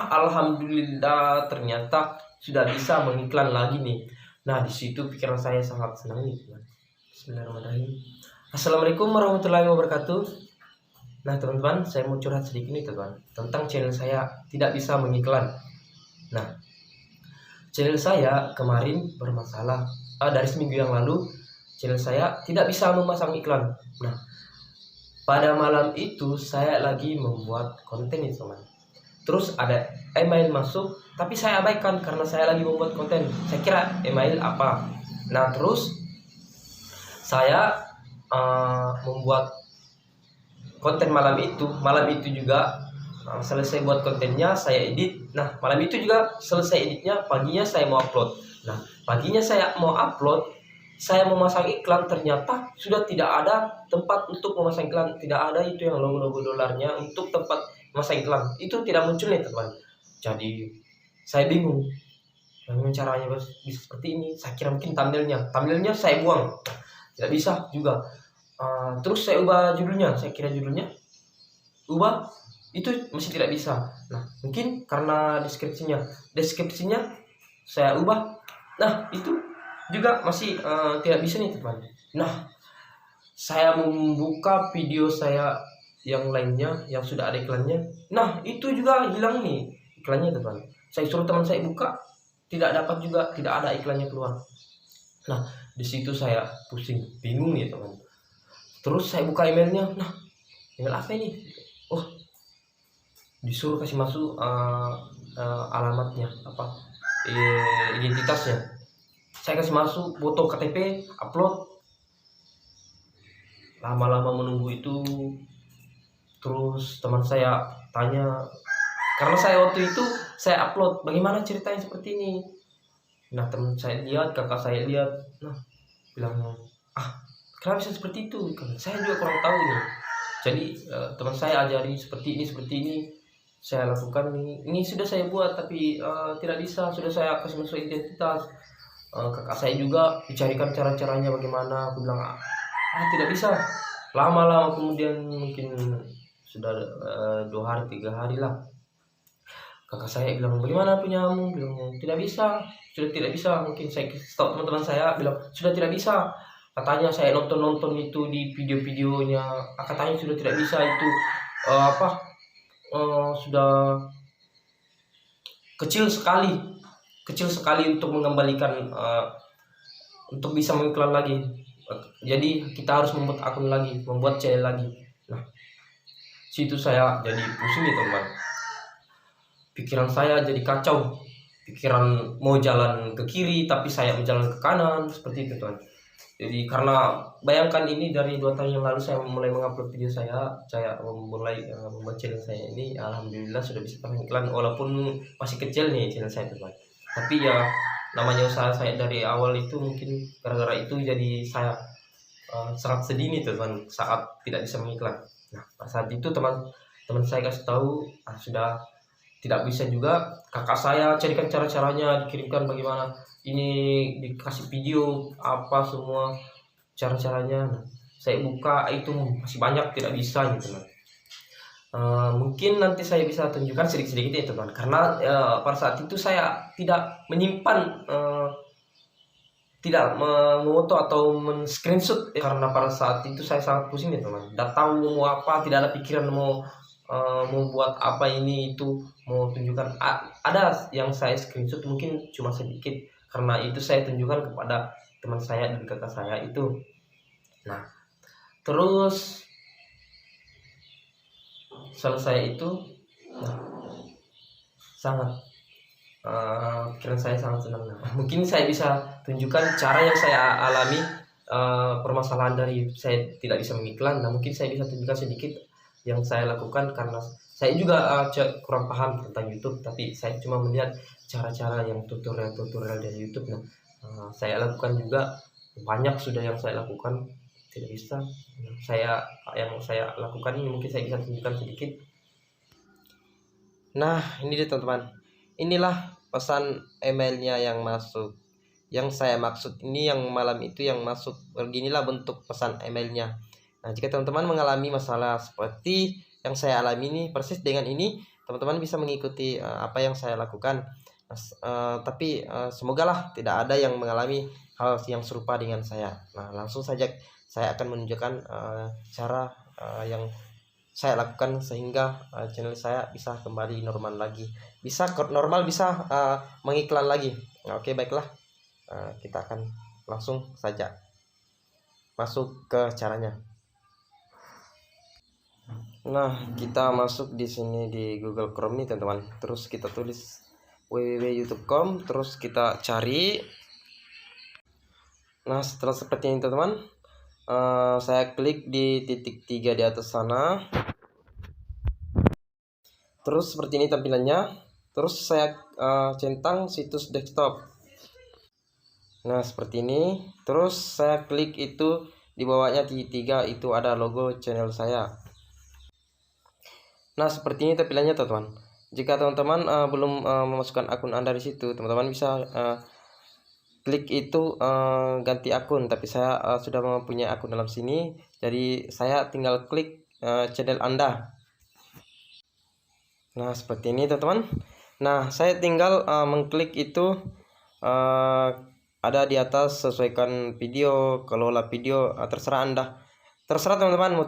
alhamdulillah ternyata sudah bisa mengiklan lagi nih. Nah, di situ pikiran saya sangat senang nih, teman. Bismillahirrahmanirrahim. Assalamualaikum warahmatullahi wabarakatuh. Nah, teman-teman, saya mau curhat sedikit nih, teman, tentang channel saya tidak bisa mengiklan. Nah, channel saya kemarin bermasalah. Dari seminggu yang lalu, channel saya tidak bisa memasang iklan. Nah, pada malam itu saya lagi membuat konten nih, teman. Terus ada email masuk, tapi saya abaikan karena saya lagi membuat konten. Saya kira email apa. Nah, terus saya membuat konten malam itu. Malam itu juga selesai buat kontennya, saya edit. Nah, malam itu juga selesai editnya, paginya saya mau upload. Nah, paginya saya mau upload, saya memasang iklan, ternyata sudah tidak ada tempat untuk memasang iklan. Tidak ada itu yang logo-logo dolarnya untuk tempat memasang iklan. Itu tidak muncul nih, teman. Jadi saya bingung bagaimana caranya bisa seperti ini. Saya kira mungkin thumbnailnya saya buang, tidak bisa juga. Terus saya ubah judulnya, saya kira judulnya ubah, itu masih tidak bisa. Nah, mungkin karena deskripsinya saya ubah. Nah, itu juga masih tidak bisa nih, teman. Nah, saya membuka video saya yang lainnya yang sudah ada iklannya. Nah, itu juga hilang nih iklannya, teman. Saya suruh teman saya buka, tidak dapat juga, tidak ada iklannya keluar. Nah, di situ saya pusing, bingung nih, teman. Terus saya buka emailnya. Nah, email apa ini? Oh, disuruh kasih masuk alamatnya, identitasnya. Saya kasih masuk foto KTP, upload. Lama-lama menunggu itu, terus teman saya tanya, karena saya waktu itu saya upload, bagaimana ceritanya seperti ini. Nah, teman saya lihat, kakak saya lihat, nah, bilang, kenapa bisa seperti itu? Saya juga kurang tahu nih. Jadi teman saya ajari seperti ini saya lakukan. Ini sudah saya buat, tapi tidak bisa. Sudah saya kasih masuk identitas. Kakak saya juga dicarikan cara-caranya bagaimana. Aku bilang, tidak bisa. Lama-lama kemudian, mungkin sudah 2 hari 3 hari lah, kakak saya bilang, bagaimana punyamu? Bilang, tidak bisa, sudah tidak bisa. Mungkin saya stop, teman-teman saya bilang sudah tidak bisa. Katanya saya nonton itu di video-videonya, katanya sudah tidak bisa itu, sudah kecil sekali untuk mengembalikan, untuk bisa mengiklan lagi. Jadi kita harus membuat akun lagi, membuat channel lagi. Nah, situ saya jadi pusing nih, teman. Pikiran saya jadi kacau. Pikiran mau jalan ke kiri, tapi saya berjalan ke kanan, seperti itu, teman. Jadi karena bayangkan ini dari 2 tahun yang lalu saya mulai mengupload video saya mulai membuat channel saya ini, alhamdulillah sudah bisa pasang iklan, walaupun masih kecil nih channel saya, teman. Tapi ya namanya usaha saya dari awal itu, mungkin gara-gara itu jadi saya sangat sedih nih, teman, saat tidak bisa mengiklan. Nah, pada saat itu teman saya kasih tahu, sudah tidak bisa juga. Kakak saya carikan cara-caranya, dikirimkan bagaimana ini, dikasih video apa semua cara-caranya. Nah, saya buka itu masih banyak tidak bisa nih, teman. Mungkin nanti saya bisa tunjukkan sedikit-sedikit ya, teman, karena pada saat itu saya tidak menyimpan, tidak memoto atau men-screenshot, karena pada saat itu saya sangat pusing ya, teman. Tidak tahu mau apa, tidak ada pikiran mau buat apa ini itu, mau tunjukkan. Ada yang saya screenshot, mungkin cuma sedikit, karena itu saya tunjukkan kepada teman saya dan kakak saya itu. Nah, terus selesai itu, sangat pikiran saya sangat senang. Mungkin saya bisa tunjukkan cara yang saya alami, permasalahan dari saya tidak bisa mengiklan. Nah, mungkin saya bisa tunjukkan sedikit yang saya lakukan, karena saya juga kurang paham tentang YouTube, tapi saya cuma melihat cara-cara yang tutorial dari YouTube. Nah, saya lakukan juga, banyak sudah yang saya lakukan, tidak bisa. Yang saya lakukan ini mungkin saya bisa tunjukkan sedikit. Nah, ini dia, teman-teman. Inilah pesan emailnya yang masuk. Yang saya maksud ini yang malam itu yang masuk, beginilah bentuk pesan emailnya. Nah, jika teman-teman mengalami masalah seperti yang saya alami ini, persis dengan ini, teman-teman bisa mengikuti apa yang saya lakukan. Tapi semoga lah tidak ada yang mengalami hal yang serupa dengan saya. Nah, langsung saja saya akan menunjukkan cara yang saya lakukan sehingga channel saya bisa kembali normal lagi, bisa normal, bisa mengiklan lagi. Nah, oke, baiklah, kita akan langsung saja masuk ke caranya. Nah, kita masuk di sini di Google Chrome nih teman-teman. Terus kita tulis www.youtube.com, terus kita cari. Nah, setelah seperti ini teman-teman, saya klik di titik 3 di atas sana. Terus seperti ini tampilannya. Terus saya centang situs desktop. Nah, seperti ini. Terus saya klik itu, di bawahnya titik 3 itu ada logo channel saya. Nah, seperti ini tampilannya teman-teman. Jika teman-teman belum memasukkan akun Anda di situ, teman-teman bisa klik itu ganti akun. Tapi saya sudah mempunyai akun dalam sini, jadi saya tinggal klik channel Anda. Nah, seperti ini teman-teman. Nah, saya tinggal mengklik itu, ada di atas sesuaikan video, kelola video, terserah Anda. Terserah teman-teman mau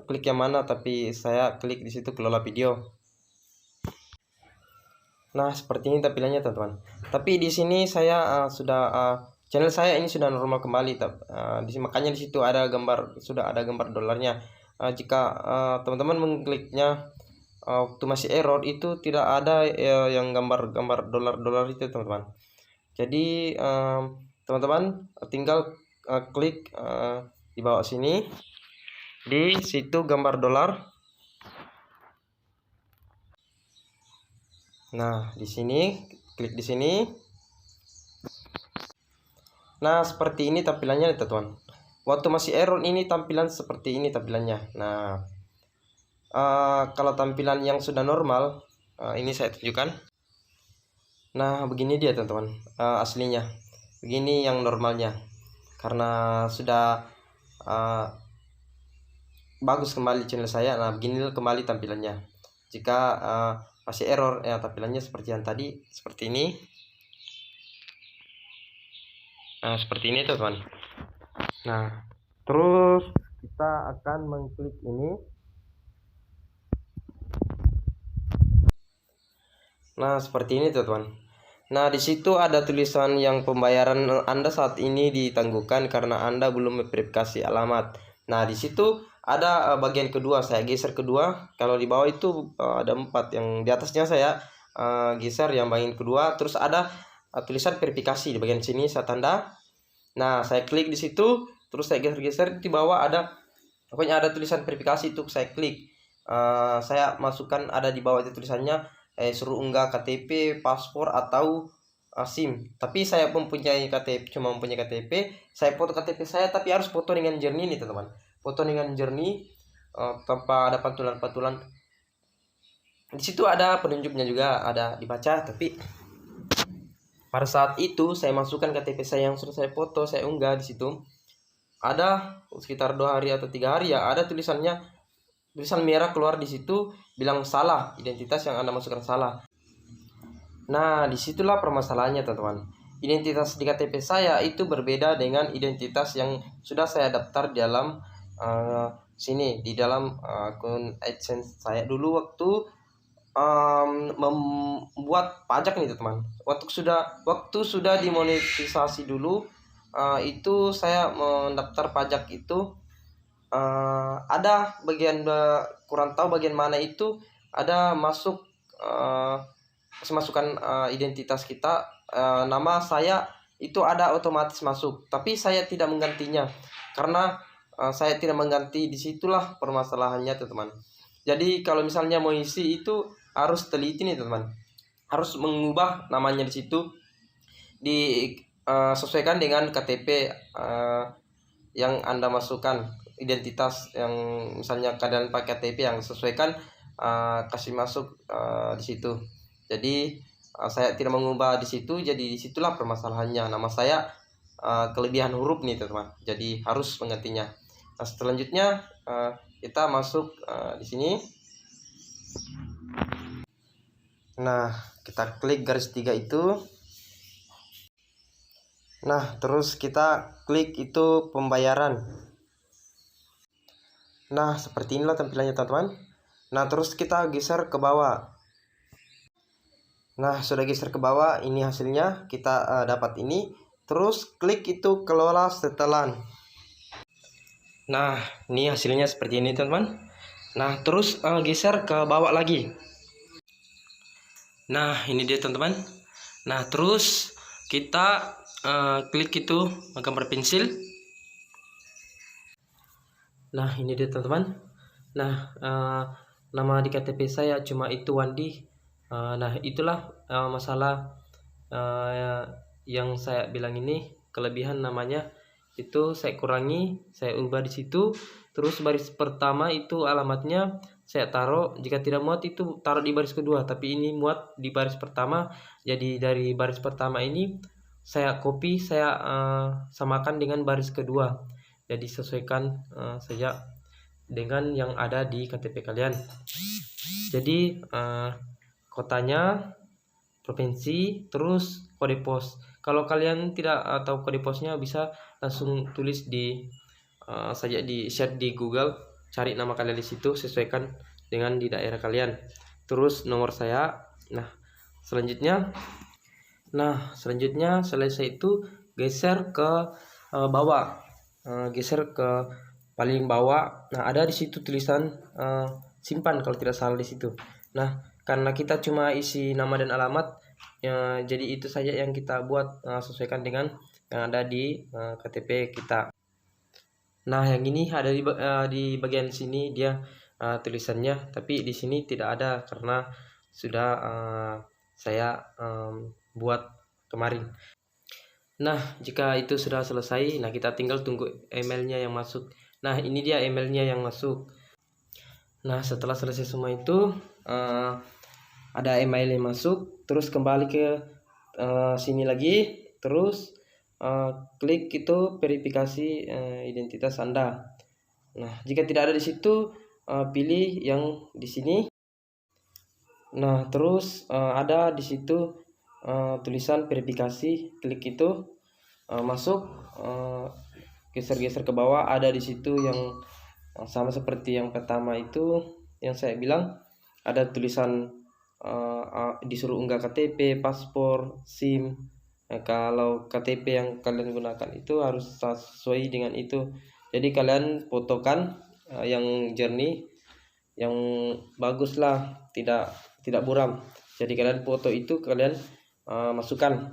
klik yang mana, tapi saya klik di situ kelola video. Nah, seperti ini tampilannya teman-teman. Tapi di sini saya sudah channel saya ini sudah normal kembali. Makanya di situ ada gambar, sudah ada gambar dolarnya. Jika teman-teman mengkliknya waktu masih error, itu tidak ada yang gambar dolar itu teman-teman. Jadi teman-teman tinggal klik di bawah sini, di situ gambar dolar. Nah, di sini klik di sini. Nah, seperti ini tampilannya teman-teman. Waktu masih error ini tampilan seperti ini tampilannya. Nah, kalau tampilan yang sudah normal, ini saya tunjukkan. Nah, begini dia teman-teman, aslinya. Begini yang normalnya. Karena sudah bagus kembali channel saya. Nah, begini kembali tampilannya. Jika masih error, ya tampilannya seperti yang tadi, seperti ini. Nah, seperti ini teman-teman. Nah, terus kita akan mengklik ini. Nah, seperti ini teman-teman. Nah, di situ ada tulisan yang pembayaran Anda saat ini ditangguhkan karena Anda belum memverifikasi alamat. Nah, di situ ada bagian kedua, saya geser kedua. Kalau di bawah itu ada 4, yang di atasnya saya geser yang bagian kedua. Terus ada tulisan verifikasi di bagian sini, saya tanda. Nah, saya klik di situ, terus saya geser-geser, di bawah ada, pokoknya ada tulisan verifikasi, itu saya klik. Saya masukkan, ada di bawah itu tulisannya suruh unggah KTP, paspor, atau SIM. Tapi saya mempunyai KTP, cuma mempunyai KTP. Saya foto KTP saya, tapi harus foto dengan jernih nih teman-teman. Foto dengan jernih, tanpa ada pantulan-pantulan. Di situ ada penunjuknya juga, ada dibaca. Tapi pada saat itu saya masukkan KTP saya yang sudah saya foto, saya unggah di situ. Ada sekitar 2 hari atau 3 hari ya, ada tulisannya, tulisan merah keluar di situ bilang salah, identitas yang Anda masukkan salah. Nah, disitulah permasalahannya teman-teman. Identitas di KTP saya itu berbeda dengan identitas yang sudah saya daftar di dalam sini, di dalam akun AdSense saya dulu waktu membuat pajak nih teman-teman. Waktu sudah dimonetisasi dulu, itu saya mendaftar pajak itu ada bagian kurang tahu bagian mana itu ada masuk masukkan identitas kita, nama saya itu ada otomatis masuk, tapi saya tidak menggantinya karena saya tidak mengganti. Disitulah permasalahannya teman-teman. Jadi kalau misalnya mau isi itu harus teliti nih teman-teman, harus mengubah namanya di situ, sesuaikan dengan KTP yang Anda masukkan, identitas yang misalnya keadaan pakai KTP yang sesuaikan, kasih masuk di situ. Jadi saya tidak mengubah di situ, jadi disitulah permasalahannya. Nama saya kelebihan huruf nih teman-teman, jadi harus menggantinya. Nah, selanjutnya kita masuk di sini. Nah, kita klik garis 3 itu. Nah, terus kita klik itu pembayaran. Nah, seperti inilah tampilannya teman-teman. Nah, terus kita geser ke bawah. Nah, sudah geser ke bawah, ini hasilnya kita dapat ini. Terus klik itu kelola setelan. Nah, ini hasilnya seperti ini teman-teman. Nah, terus geser ke bawah lagi. Nah, ini dia teman-teman. Nah, terus kita klik itu gambar pensil. Nah, ini dia teman-teman. Nah, nama di KTP saya cuma itu Wandi. Nah, itulah masalah yang saya bilang ini. Kelebihan namanya itu saya kurangi, saya ubah di situ. Terus baris pertama itu alamatnya saya taruh, jika tidak muat itu taruh di baris kedua, tapi ini muat di baris pertama. Jadi dari baris pertama ini saya copy, saya samakan dengan baris kedua. Jadi sesuaikan saja dengan yang ada di KTP kalian. Jadi kotanya, provinsi, terus kode pos. Kalau kalian tidak tahu kode posnya, bisa langsung tulis di saja di share di Google, cari nama kalian di situ, sesuaikan dengan di daerah kalian. Terus nomor saya. Nah, selanjutnya selesai itu geser ke bawah, geser ke paling bawah. Nah, ada di situ tulisan simpan kalau tidak salah di situ. Nah, karena kita cuma isi nama dan alamat, jadi itu saja yang kita buat, sesuaikan dengan yang ada di KTP kita. Nah, yang ini ada di bagian sini dia tulisannya, tapi di sini tidak ada karena sudah saya buat kemarin. Nah, jika itu sudah selesai, nah kita tinggal tunggu emailnya yang masuk. Nah, ini dia emailnya yang masuk. Nah, setelah selesai semua itu ada email yang masuk, terus kembali ke sini lagi, terus klik itu verifikasi identitas Anda. Nah, jika tidak ada di situ, pilih yang di sini. Nah, terus ada di situ tulisan verifikasi, klik itu, masuk, geser-geser ke bawah, ada di situ yang sama seperti yang pertama itu yang saya bilang, ada tulisan disuruh unggah KTP, paspor, SIM. Kalau KTP yang kalian gunakan itu harus sesuai dengan itu. Jadi kalian fotokan yang jernih, yang bagus lah, tidak buram. Jadi kalian foto itu, kalian masukkan,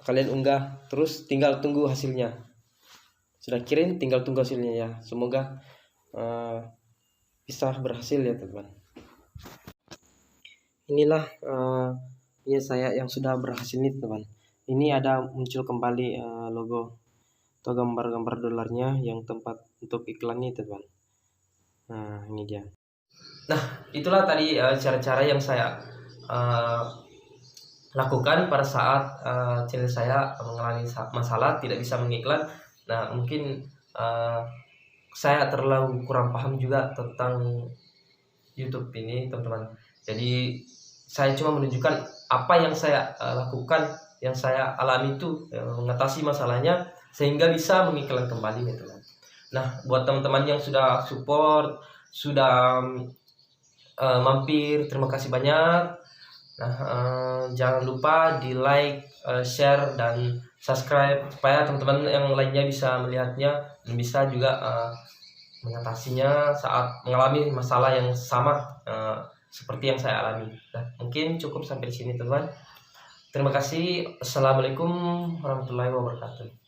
kalian unggah, terus tinggal tunggu hasilnya. Sudah kirim, tinggal tunggu hasilnya ya. Semoga bisa berhasil ya teman-teman. Inilah ya saya yang sudah berhasil nih teman. Ini ada muncul kembali logo atau gambar-gambar dolarnya yang tempat untuk iklan nih teman. Nah, ini dia. Nah, itulah tadi cara-cara yang saya lakukan pada saat channel saya mengalami masalah tidak bisa mengiklan. Nah, mungkin saya terlalu kurang paham juga tentang YouTube ini teman-teman. Jadi saya cuma menunjukkan apa yang saya lakukan, yang saya alami itu, mengatasi masalahnya sehingga bisa mengiklan kembali gitu kan. Nah, buat teman-teman yang sudah support, sudah mampir, terima kasih banyak. Nah, jangan lupa di like, share, dan subscribe supaya teman-teman yang lainnya bisa melihatnya dan bisa juga mengatasinya saat mengalami masalah yang sama seperti yang saya alami. Nah, mungkin cukup sampai di sini teman-teman. Terima kasih. Assalamualaikum warahmatullahi wabarakatuh.